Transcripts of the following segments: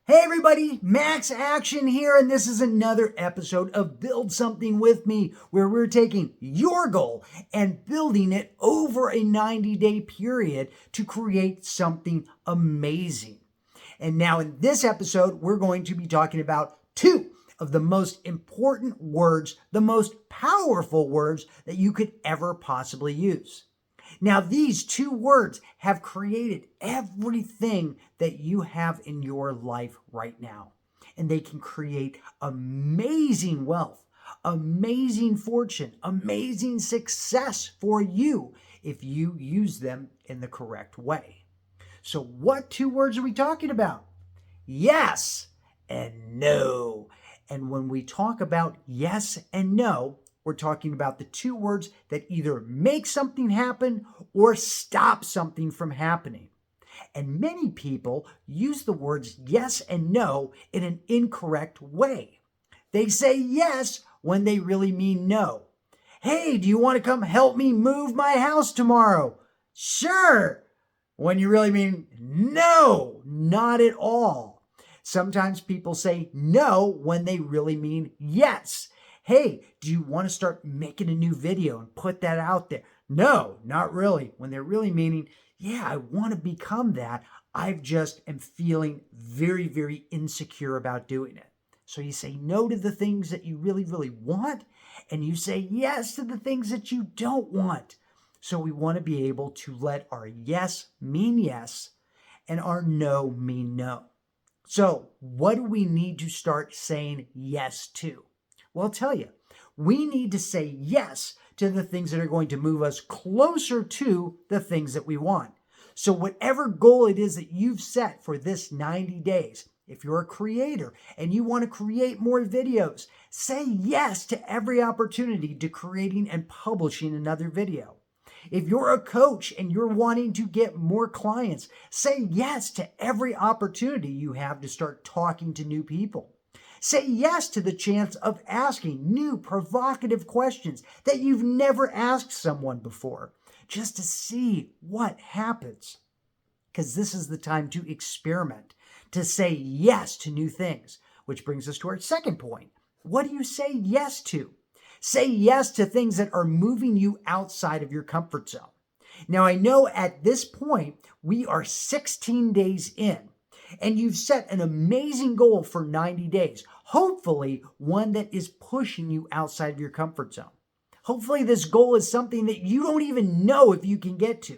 Hey everybody, Max Action here, and this is another episode of Build Something With Me, where we're taking your goal and building it over a 90-day period to create something amazing. And now in this episode, we're going to be talking about two of the most important words, the most powerful words that you could ever possibly use. Now, these two words have created everything that you have in your life right now. And they can create amazing wealth, amazing fortune, amazing success for you if you use them in the correct way. So what two words are we talking about? Yes and no. And when we talk about yes and no, we're talking about the two words that either make something happen or stop something from happening. And many people use the words yes and no in an incorrect way. They say yes when they really mean no. Hey, do you want to come help me move my house tomorrow? Sure. When you really mean no, not at all. Sometimes people say no when they really mean yes. Hey, do you want to start making a new video and put that out there? No, not really. When they're really meaning, yeah, I want to become that. I just am feeling very, very insecure about doing it. So you say no to the things that you really, really want, and you say yes to the things that you don't want. So we want to be able to let our yes mean yes and our no mean no. So what do we need to start saying yes to? Well, I'll tell you, we need to say yes to the things that are going to move us closer to the things that we want. So whatever goal it is that you've set for this 90 days, if you're a creator and you want to create more videos, say yes to every opportunity to creating and publishing another video. If you're a coach and you're wanting to get more clients, say yes to every opportunity you have to start talking to new people. Say yes to the chance of asking new provocative questions that you've never asked someone before, just to see what happens. Because this is the time to experiment, to say yes to new things, which brings us to our second point. What do you say yes to? Say yes to things that are moving you outside of your comfort zone. Now, I know at this point, we are 16 days in, and you've set an amazing goal for 90 days, hopefully one that is pushing you outside of your comfort zone. Hopefully this goal is something that you don't even know if you can get to.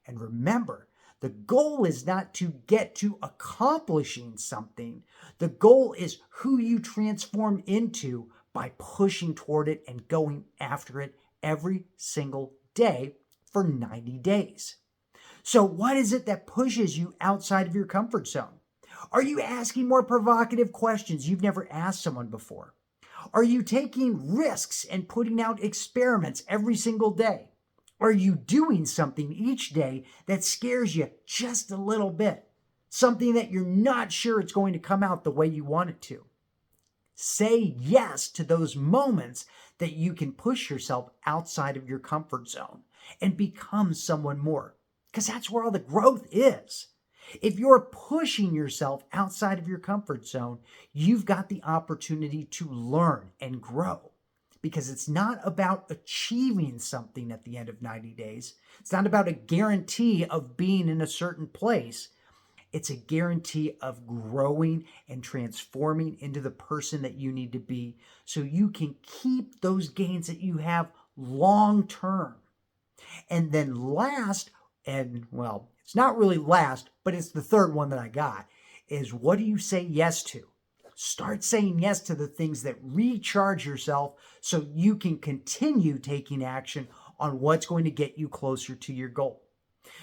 And remember, the goal is not to get to accomplishing something. The goal is who you transform into by pushing toward it and going after it every single day for 90 days. So what is it that pushes you outside of your comfort zone? Are you asking more provocative questions you've never asked someone before? Are you taking risks and putting out experiments every single day? Are you doing something each day that scares you just a little bit? Something that you're not sure it's going to come out the way you want it to? Say yes to those moments that you can push yourself outside of your comfort zone and become someone more, because that's where all the growth is. If you're pushing yourself outside of your comfort zone, you've got the opportunity to learn and grow, because it's not about achieving something at the end of 90 days. It's not about a guarantee of being in a certain place. It's a guarantee of growing and transforming into the person that you need to be so you can keep those gains that you have long term. And then last, and well, it's not really last, but it's the third one that I got, is what do you say yes to? Start saying yes to the things that recharge yourself so you can continue taking action on what's going to get you closer to your goal.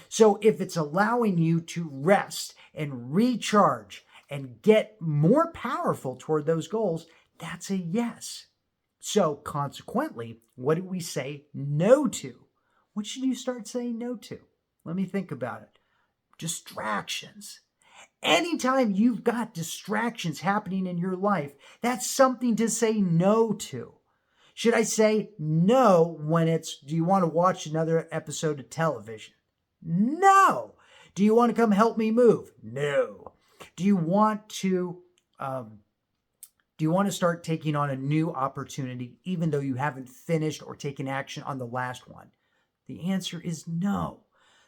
So if it's allowing you to rest and recharge and get more powerful toward those goals, that's a yes. So consequently, what do we say no to? What should you start saying no to? Let me think about it. Distractions. Anytime you've got distractions happening in your life, that's something to say no to. Should I say no when it's, do you want to watch another episode of television? No. Do you want to come help me move? No. Do you want to um, do you want to start taking on a new opportunity even though you haven't finished or taken action on the last one? The answer is no.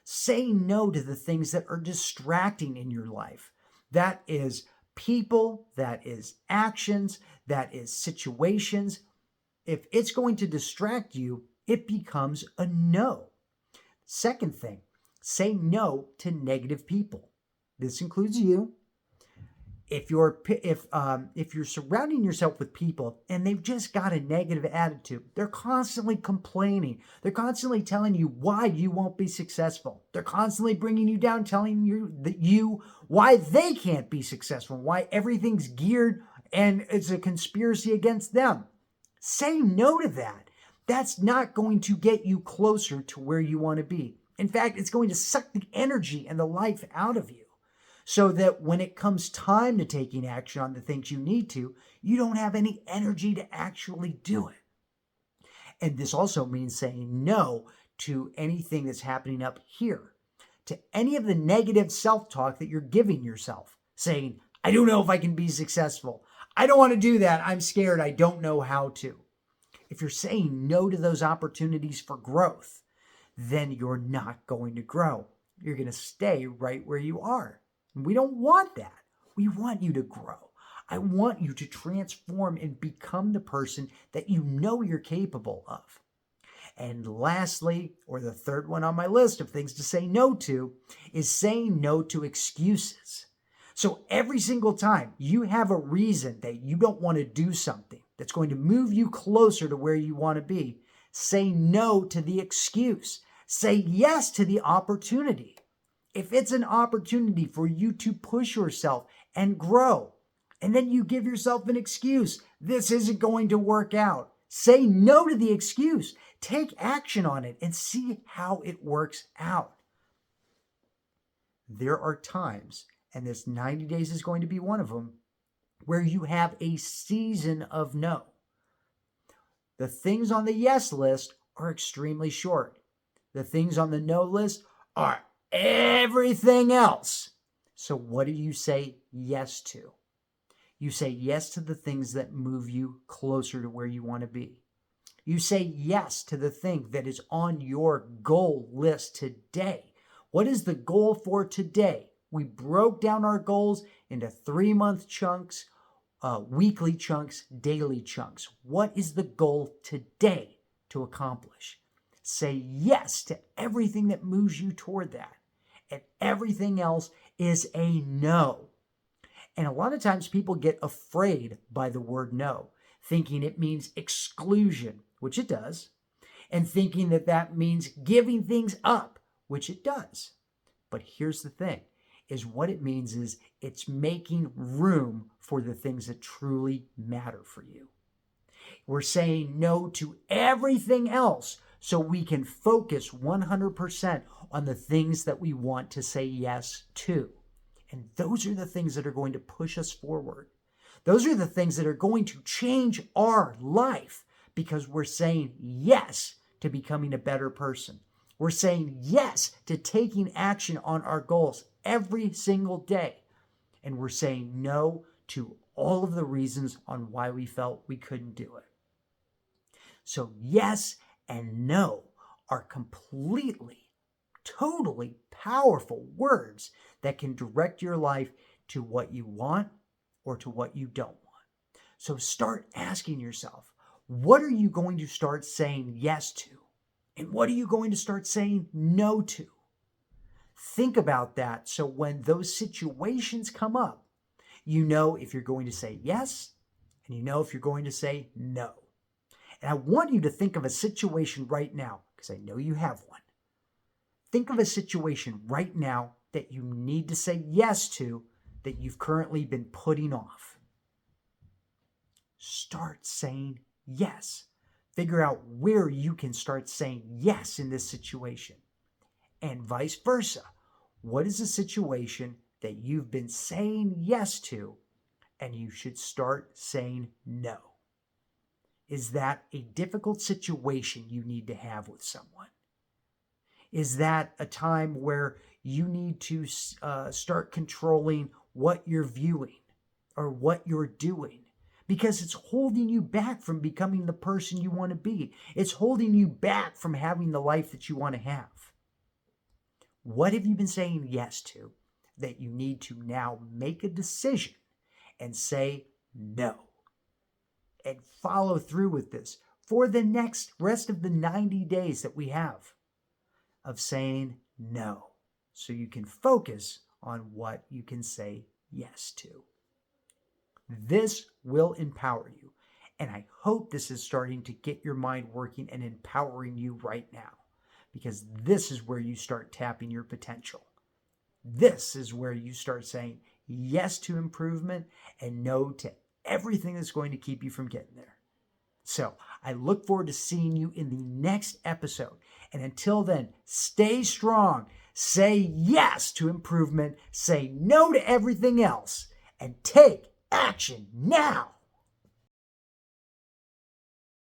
Say no to the things that are distracting in your life. That is people, that is actions, that is situations. If it's going to distract you, it becomes a no. Second thing, say no to negative people. This includes you. If you're surrounding yourself with people and they've just got a negative attitude, they're constantly complaining, they're constantly telling you why you won't be successful, they're constantly bringing you down, telling you why they can't be successful, why everything's geared and it's a conspiracy against them. Say no to that. That's not going to get you closer to where you want to be. In fact, it's going to suck the energy and the life out of you, so that when it comes time to taking action on the things you need to, you don't have any energy to actually do it. And this also means saying no to anything that's happening up here, to any of the negative self-talk that you're giving yourself, saying, I don't know if I can be successful. I don't want to do that. I'm scared. I don't know how to. If you're saying no to those opportunities for growth, then you're not going to grow. You're going to stay right where you are. We don't want that. We want you to grow. I want you to transform and become the person that you know you're capable of. And lastly, or the third one on my list of things to say no to, is saying no to excuses. So every single time you have a reason that you don't want to do something that's going to move you closer to where you want to be, say no to the excuse. Say yes to the opportunity. If it's an opportunity for you to push yourself and grow, and then you give yourself an excuse, this isn't going to work out, say no to the excuse. Take action on it and see how it works out. There are times, and this 90 days is going to be one of them, where you have a season of no. The things on the yes list are extremely short. The things on the no list are everything else. So what do you say yes to? You say yes to the things that move you closer to where you want to be. You say yes to the thing that is on your goal list today. What is the goal for today? We broke down our goals into 3-month chunks, weekly chunks, daily chunks. What is the goal today to accomplish? Say yes to everything that moves you toward that. And everything else is a no. And a lot of times people get afraid by the word no, thinking it means exclusion, which it does, and thinking that that means giving things up, which it does. But here's the thing, is what it means is it's making room for the things that truly matter for you. We're saying no to everything else so we can focus 100% on the things that we want to say yes to. And those are the things that are going to push us forward. Those are the things that are going to change our life, because we're saying yes to becoming a better person. We're saying yes to taking action on our goals every single day. And we're saying no to all of the reasons on why we felt we couldn't do it. So yes and no are completely, totally powerful words that can direct your life to what you want or to what you don't want. So start asking yourself, what are you going to start saying yes to? And what are you going to start saying no to? Think about that, so when those situations come up, you know if you're going to say yes, and you know if you're going to say no. And I want you to think of a situation right now, because I know you have one. Think of a situation right now that you need to say yes to that you've currently been putting off. Start saying yes. Figure out where you can start saying yes in this situation. And vice versa. What is a situation that you've been saying yes to and you should start saying no? Is that a difficult situation you need to have with someone? Is that a time where you need to start controlling what you're viewing or what you're doing, because it's holding you back from becoming the person you want to be. It's holding you back from having the life that you want to have. What have you been saying yes to that you need to now make a decision and say no? And follow through with this for the next rest of the 90 days that we have of saying no, so you can focus on what you can say yes to. This will empower you. And I hope this is starting to get your mind working and empowering you right now, because this is where you start tapping your potential. This is where you start saying yes to improvement and no to everything that's going to keep you from getting there. So I look forward to seeing you in the next episode. And until then, stay strong. Say yes to improvement. Say no to everything else. And take action now.